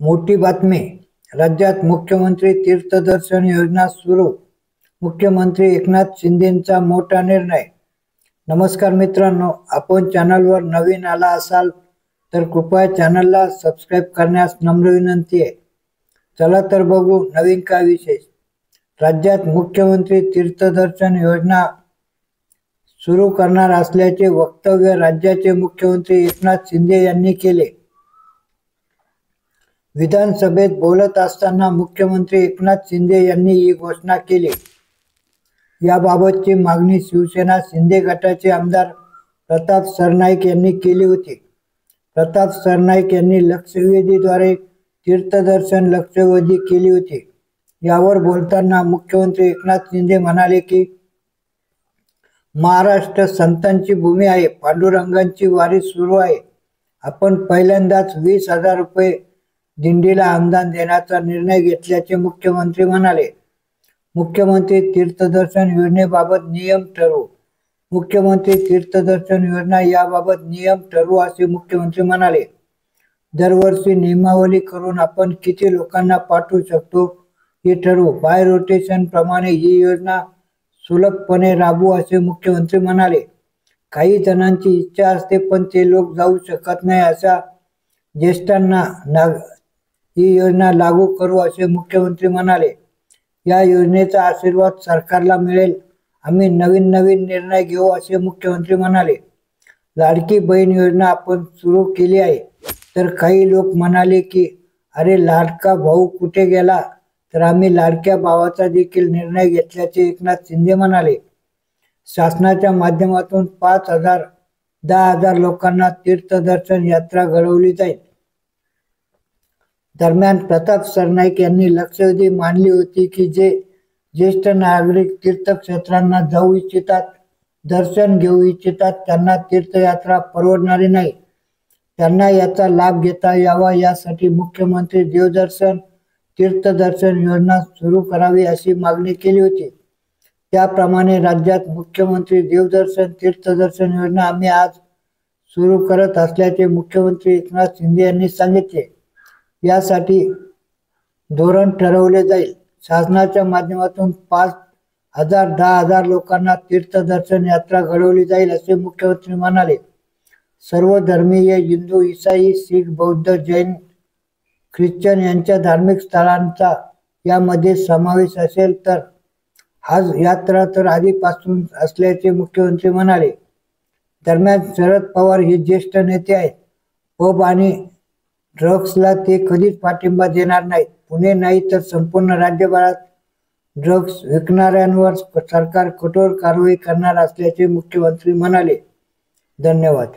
मोठी बातमी. राज्यात मुख्यमंत्री तीर्थदर्शन योजना सुरू. मुख्यमंत्री एकनाथ शिंदेंचा मोठा निर्णय. नमस्कार मित्रांनो, आपण चॅनलवर नवीन आला असाल तर कृपया चॅनलला सबस्क्राईब करण्यास नम्र विनंती आहे. चला तर बघू नवीन काय विशेष. राज्यात मुख्यमंत्री तीर्थदर्शन योजना सुरू करणार असल्याचे वक्तव्य राज्याचे मुख्यमंत्री एकनाथ शिंदे यांनी केले. विधानसभेत बोलत असताना मुख्यमंत्री एकनाथ शिंदे यांनी ही घोषणा केली. याबाबतची मागणी शिवसेना शिंदे गटाचे आमदार प्रताप सरनाईक यांनी केली होती. प्रताप सरनाईक यांनी लक्षवेधीद्वारे तीर्थदर्शन लक्षवेधी केली होती. यावर बोलताना मुख्यमंत्री एकनाथ शिंदे म्हणाले की महाराष्ट्र संतांची भूमी आहे. पांडुरंगांची वारी सुरू आहे. आपण पहिल्यांदाच 20,000 रुपये दिंडीला अनुदान देण्याचा निर्णय घेतल्याचे मुख्यमंत्री म्हणाले. मुख्यमंत्री तीर्थदर्शन योजनेबाबत नियम ठरवू. मुख्यमंत्री तीर्थदर्शन योजना याबाबत नियम ठरवू असे मुख्यमंत्री म्हणाले. दरवर्षी नियमावली करून आपण किती लोकांना पाठवू शकतो हे ठरवू. बाय रोटेशन प्रमाणे ही योजना सुलभपणे राबवू असे मुख्यमंत्री म्हणाले. काही जणांची इच्छा असते पण ते लोक जाऊ शकत नाही. अशा ज्येष्ठांना ही योजना लागू करू असे मुख्यमंत्री म्हणाले. या योजनेचा आशीर्वाद सरकारला मिळेल. आम्ही नवीन निर्णय घेऊ असे मुख्यमंत्री म्हणाले. लाडकी बहीण योजना आपण सुरू केली आहे. तर काही लोक म्हणाले की अरे लाडका भाऊ कुठे गेला, तर आम्ही लाडक्या भावाचा देखील निर्णय घेतल्याचे एकनाथ शिंदे म्हणाले. शासनाच्या माध्यमातून 5,000 10,000 लोकांना तीर्थदर्शन यात्रा घडवली जाईल. दरम्यान प्रताप सरनाईक यांनी लक्षवेधी मांडली होती की जे ज्येष्ठ नागरिक तीर्थक्षेत्रांना जाऊ इच्छितात, दर्शन घेऊ इच्छितात त्यांना तीर्थयात्रा परवडणारी नाही. त्यांना याचा लाभ घेता यावा यासाठी मुख्यमंत्री देवदर्शन तीर्थदर्शन योजना सुरू करावी अशी मागणी केली होती. त्याप्रमाणे राज्यात मुख्यमंत्री देवदर्शन तीर्थदर्शन योजना आम्ही आज सुरू करत असल्याचे मुख्यमंत्री एकनाथ शिंदे यांनी सांगितले. यासाठी धोरण ठरवले जाईल. शासनाच्या माध्यमातून 5,000 10,000 लोकांना तीर्थदर्शन यात्रा घडवली जाईल असे मुख्यमंत्री म्हणाले. सर्व धर्मीय हिंदू, ईसाई, शीख, बौद्ध, जैन, ख्रिश्चन यांच्या धार्मिक स्थळांचा यामध्ये समावेश असेल. तर हज यात्रा तर आधीपासून असल्याचे मुख्यमंत्री म्हणाले. दरम्यान शरद पवार हे ज्येष्ठ नेते आहेत. पब आणि ड्रग्सला ते कधीच पाठिंबा देणार नाहीत. पुणे नाही तर संपूर्ण राज्यभरात ड्रग्स विकणाऱ्यांवर सरकार कठोर कारवाई करणार असल्याचे मुख्यमंत्री म्हणाले. धन्यवाद.